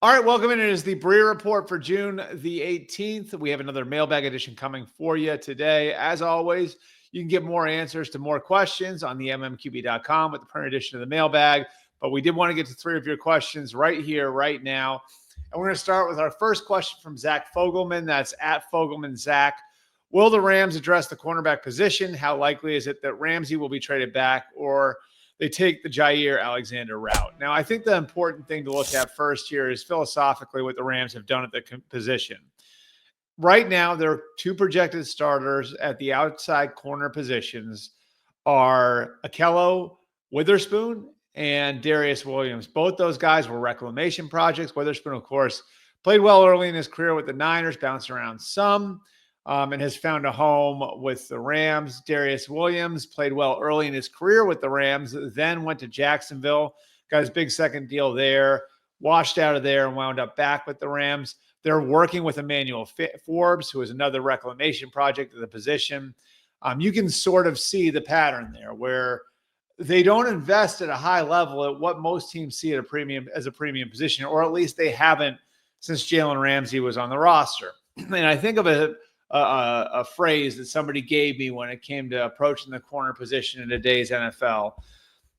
All right, welcome in. It is the Breer Report for June the 18th. We have another mailbag edition coming for you today. As always, you can get more answers to more questions on the mmqb.com with the print edition of the mailbag. But we did want to get to 3 of your questions right here, right now. And we're going to start with our first question from Zach Fogelman. That's at Fogelman Zach. Will the Rams address the cornerback position? How likely is it that Ramsey will be traded back, or they take the Jair Alexander route? Now, I think the important thing to look at first here is philosophically what the Rams have done at the position. Right now, their 2 projected starters at the outside corner positions are Akello Witherspoon and Darius Williams. Both those guys were reclamation projects. Witherspoon, of course, played well early in his career with the Niners, bounced around some, and has found a home with the Rams. Darius Williams played well early in his career with the Rams, then went to Jacksonville, got his big second deal there, washed out of there, and wound up back with the Rams. They're working with Emmanuel Forbes, who is another reclamation project at the position. You can sort of see the pattern there where they don't invest at a high level at what most teams see at a premium position, or at least they haven't since Jalen Ramsey was on the roster. And I think of a phrase that somebody gave me when it came to approaching the corner position in today's NFL.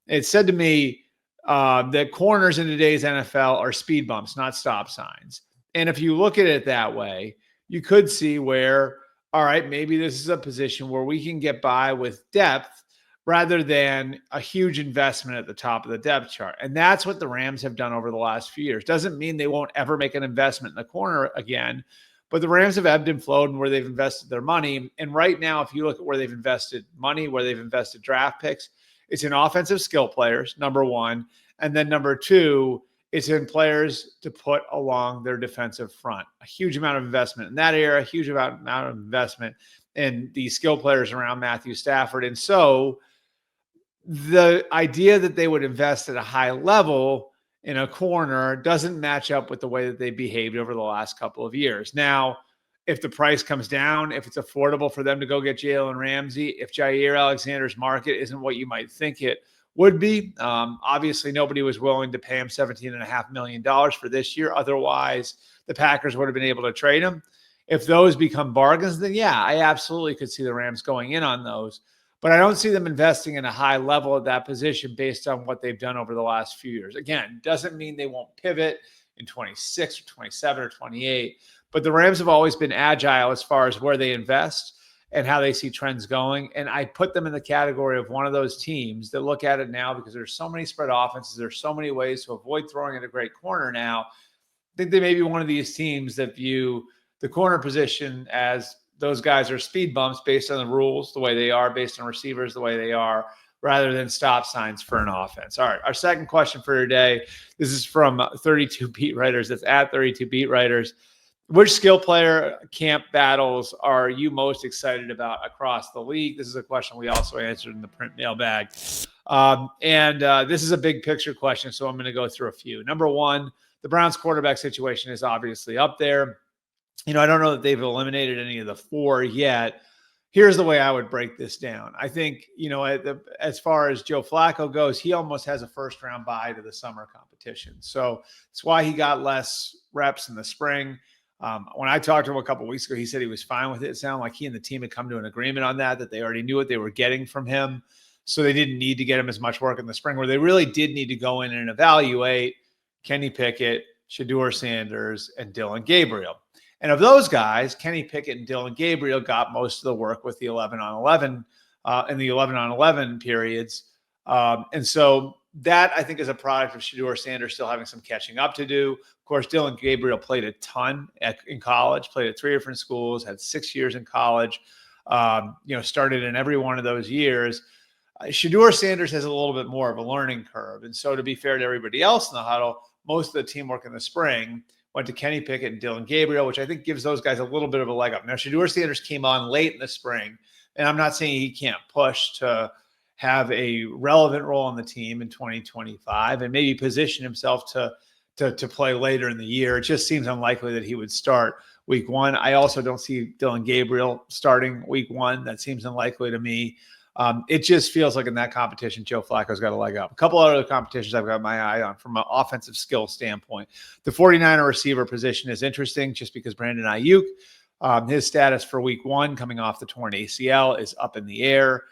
It said to me that corners in today's NFL are speed bumps, not stop signs. And if you look at it that way, you could see where, all right, maybe this is a position where we can get by with depth rather than a huge investment at the top of the depth chart. And that's what the Rams have done over the last few years. Doesn't mean they won't ever make an investment in the corner again, but the Rams have ebbed and flowed in where they've invested their money. And right now, if you look at where they've invested money, where they've invested draft picks, it's in offensive skill players, number one. And then number two, it's in players to put along their defensive front. A huge amount of investment in that area, a huge amount of investment in the skill players around Matthew Stafford. And so the idea that they would invest at a high level in a corner doesn't match up with the way that they behaved over the last couple of years. Now, if the price comes down, if it's affordable for them to go get Jalen Ramsey, if Jair Alexander's market isn't what you might think it would be, obviously nobody was willing to pay him $17.5 million for this year. Otherwise, the Packers would have been able to trade him. If those become bargains, then yeah, I absolutely could see the Rams going in on those. But I don't see them investing in a high level at that position based on what they've done over the last few years. Again, doesn't mean they won't pivot in 26 or 27 or 28. But the Rams have always been agile as far as where they invest and how they see trends going. And I put them in the category of one of those teams that look at it now because there's so many spread offenses. There's so many ways to avoid throwing at a great corner now. I think they may be one of these teams that view the corner position as those guys are speed bumps based on the rules, the way they are, based on receivers, the way they are, rather than stop signs for an offense. All right, our second question for today, this is from 32 Beat Writers. That's at 32 Beat Writers. Which skill player camp battles are you most excited about across the league? This is a question we also answered in the print mailbag. This is a big picture question, so I'm going to go through a few. Number one, the Browns quarterback situation is obviously up there. I don't know that they've eliminated any of the 4 yet. Here's the way I would break this down. I think, as far as Joe Flacco goes, he almost has a first-round bye to the summer competition. So that's why he got less reps in the spring. When I talked to him a couple of weeks ago, he said he was fine with it. It sounded like he and the team had come to an agreement on that they already knew what they were getting from him. So they didn't need to get him as much work in the spring, where they really did need to go in and evaluate Kenny Pickett, Shedeur Sanders, and Dylan Gabriel. And of those guys, Kenny Pickett and Dylan Gabriel got most of the work with the 11-on-11 in the 11-on-11 periods. And so that, I think, is a product of Shedeur Sanders still having some catching up to do. Of course, Dylan Gabriel played a ton in college, played at 3 different schools, had 6 years in college, started in every one of those years. Shedeur Sanders has a little bit more of a learning curve. And so to be fair to everybody else in the huddle, most of the teamwork in the spring went to Kenny Pickett and Dylan Gabriel, which I think gives those guys a little bit of a leg up. Now, Shedeur Sanders came on late in the spring, and I'm not saying he can't push to have a relevant role on the team in 2025 and maybe position himself to play later in the year. It just seems unlikely that he would start week 1. I also don't see Dylan Gabriel starting week 1. That seems unlikely to me. It just feels like in that competition, Joe Flacco's got a leg up. A couple other competitions I've got my eye on from an offensive skill standpoint. The 49er receiver position is interesting just because Brandon Ayuk, his status for week 1 coming off the torn ACL is up in the air.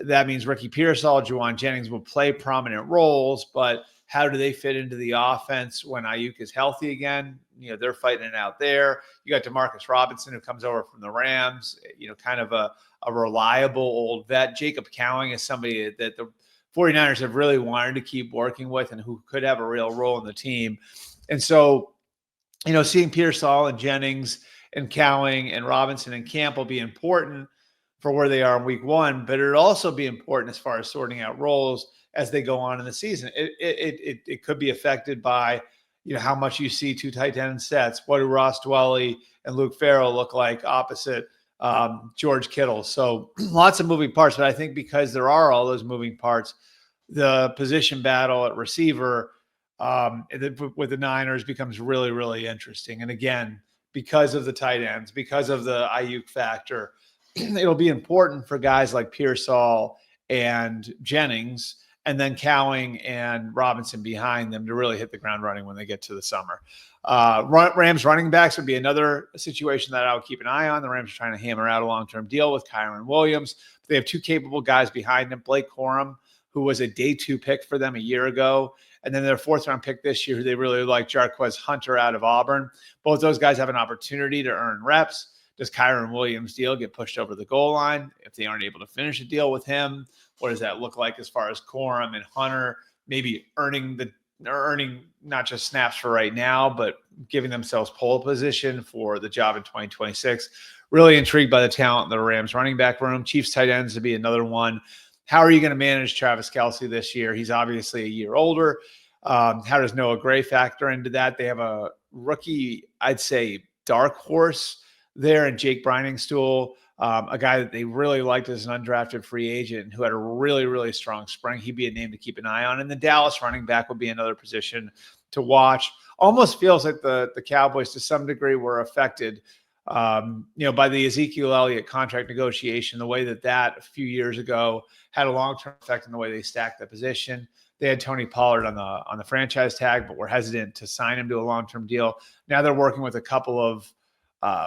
That means Ricky Pearsall, Juwan Jennings will play prominent roles, but how do they fit into the offense when Ayuk is healthy again? They're fighting it out there. You got Demarcus Robinson, who comes over from the Rams, kind of a reliable old vet. Jacob Cowing is somebody that the 49ers have really wanted to keep working with and who could have a real role in the team. And so, seeing Pearsall and Jennings and Cowing and Robinson and Camp will be important for where they are in week 1, but it'll also be important as far as sorting out roles as they go on in the season. It could be affected by, how much you see 2 tight end sets. What do Ross Dwelly and Luke Farrell look like opposite George Kittle? So lots of moving parts, but I think because there are all those moving parts, the position battle at receiver with the Niners becomes really, really interesting. And again, because of the tight ends, because of the Ayuk factor, it'll be important for guys like Pearsall and Jennings, and then Cowing and Robinson behind them to really hit the ground running when they get to the summer. Rams running backs would be another situation that I would keep an eye on. The Rams are trying to hammer out a long-term deal with Kyron Williams. They have 2 capable guys behind them, Blake Corum, who was a day 2 pick for them a year ago, and then their 4th-round pick this year, who they really like, Jarquez Hunter out of Auburn. Both those guys have an opportunity to earn reps. Does Kyron Williams' deal get pushed over the goal line? If they aren't able to finish a deal with him, what does that look like as far as Corum and Hunter maybe earning not just snaps for right now, but giving themselves pole position for the job in 2026? Really intrigued by the talent in the Rams running back room. Chiefs tight ends to be another one. How are you going to manage Travis Kelce this year? He's obviously a year older. How does Noah Gray factor into that? They have a rookie, I'd say, dark horse there in Jake Briningstool, a guy that they really liked as an undrafted free agent who had a really, really strong spring. He'd be a name to keep an eye on. And the Dallas running back would be another position to watch. Almost feels like the Cowboys to some degree were affected by the Ezekiel Elliott contract negotiation, the way that a few years ago had a long-term effect on the way they stacked the position. They had Tony Pollard on the franchise tag, but were hesitant to sign him to a long-term deal. Now they're working with a couple of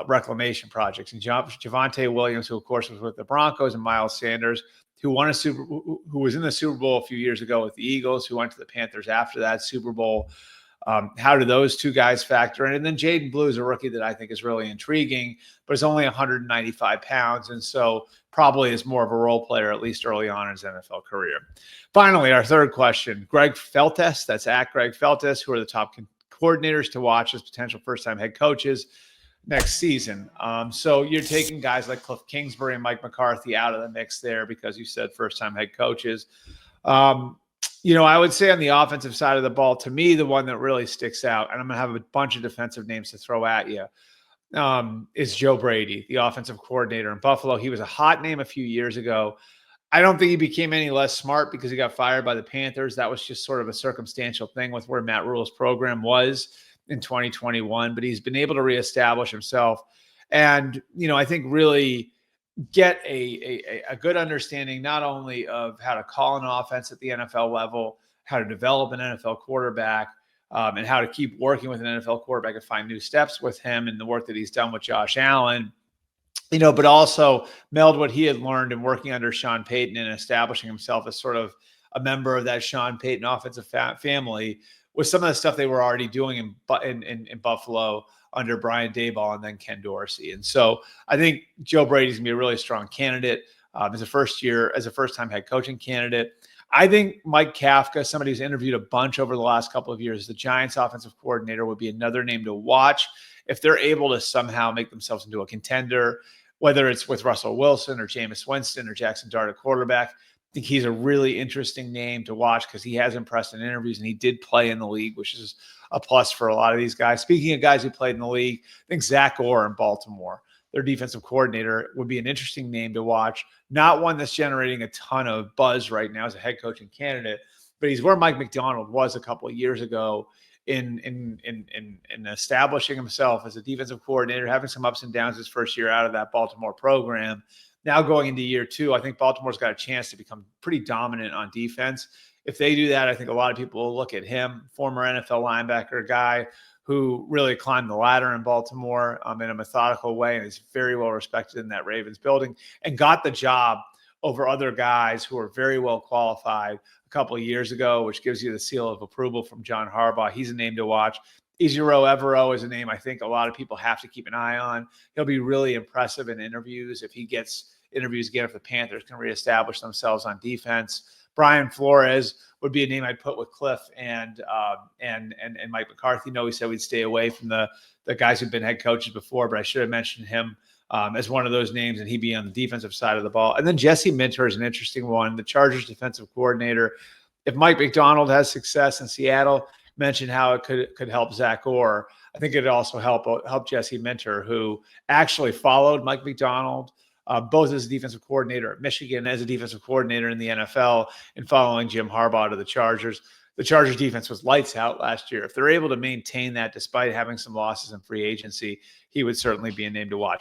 reclamation projects, and Javonte Williams, who of course was with the Broncos, and Miles Sanders, who was in the Super Bowl a few years ago with the Eagles, who went to the Panthers after that Super Bowl. How do those 2 guys factor in? And then Jaden Blue is a rookie that I think is really intriguing, but is only 195 pounds, and so probably is more of a role player, at least early on in his NFL career. Finally, our third question, Greg Feltes, that's at Greg Feltes, who are the top coordinators to watch as potential first-time head coaches next season. So you're taking guys like Cliff Kingsbury and Mike McCarthy out of the mix there because you said first-time head coaches. I would say on the offensive side of the ball, to me, the one that really sticks out, and I'm going to have a bunch of defensive names to throw at you, is Joe Brady, the offensive coordinator in Buffalo. He was a hot name a few years ago. I don't think he became any less smart because he got fired by the Panthers. That was just sort of a circumstantial thing with where Matt Rule's program was in 2021, but he's been able to reestablish himself and, I think really get a good understanding not only of how to call an offense at the NFL level, how to develop an NFL quarterback, and how to keep working with an NFL quarterback and find new steps with him and the work that he's done with Josh Allen, but also meld what he had learned in working under Sean Payton and establishing himself as sort of a member of that Sean Payton offensive family with some of the stuff they were already doing in Buffalo under Brian Daboll and then Ken Dorsey. And so I think Joe Brady's gonna be a really strong candidate as a first-time head coaching candidate. I think Mike Kafka, somebody who's interviewed a bunch over the last couple of years, the Giants offensive coordinator, would be another name to watch if they're able to somehow make themselves into a contender, whether it's with Russell Wilson or Jameis Winston or Jackson Dart at quarterback. I think he's a really interesting name to watch because he has impressed in interviews and he did play in the league, which is a plus for a lot of these guys. Speaking of guys who played in the league, I think Zach Orr in Baltimore, their defensive coordinator, would be an interesting name to watch. Not one that's generating a ton of buzz right now as a head coaching candidate, but he's where Mike McDonald was a couple of years ago in establishing himself as a defensive coordinator, having some ups and downs his first year out of that Baltimore program. Now going into year 2, I think Baltimore's got a chance to become pretty dominant on defense. If they do that, I think a lot of people will look at him, former NFL linebacker guy who really climbed the ladder in Baltimore in a methodical way and is very well respected in that Ravens building and got the job over other guys who are very well qualified a couple of years ago, which gives you the seal of approval from John Harbaugh. He's a name to watch. Ejiro Evero is a name I think a lot of people have to keep an eye on. He'll be really impressive in interviews if he gets interviews again, if the Panthers can reestablish themselves on defense. Brian Flores would be a name I'd put with Cliff and Mike McCarthy. No, he said we'd stay away from the guys who've been head coaches before, but I should have mentioned him as one of those names, and he'd be on the defensive side of the ball. And then Jesse Minter is an interesting one, the Chargers defensive coordinator. If Mike McDonald has success in Seattle, mentioned how it could help Zach Orr. I think it'd also help Jesse Minter, who actually followed Mike McDonald, both as a defensive coordinator at Michigan, as a defensive coordinator in the NFL, and following Jim Harbaugh to the Chargers. The Chargers defense was lights out last year. If they're able to maintain that despite having some losses in free agency, he would certainly be a name to watch.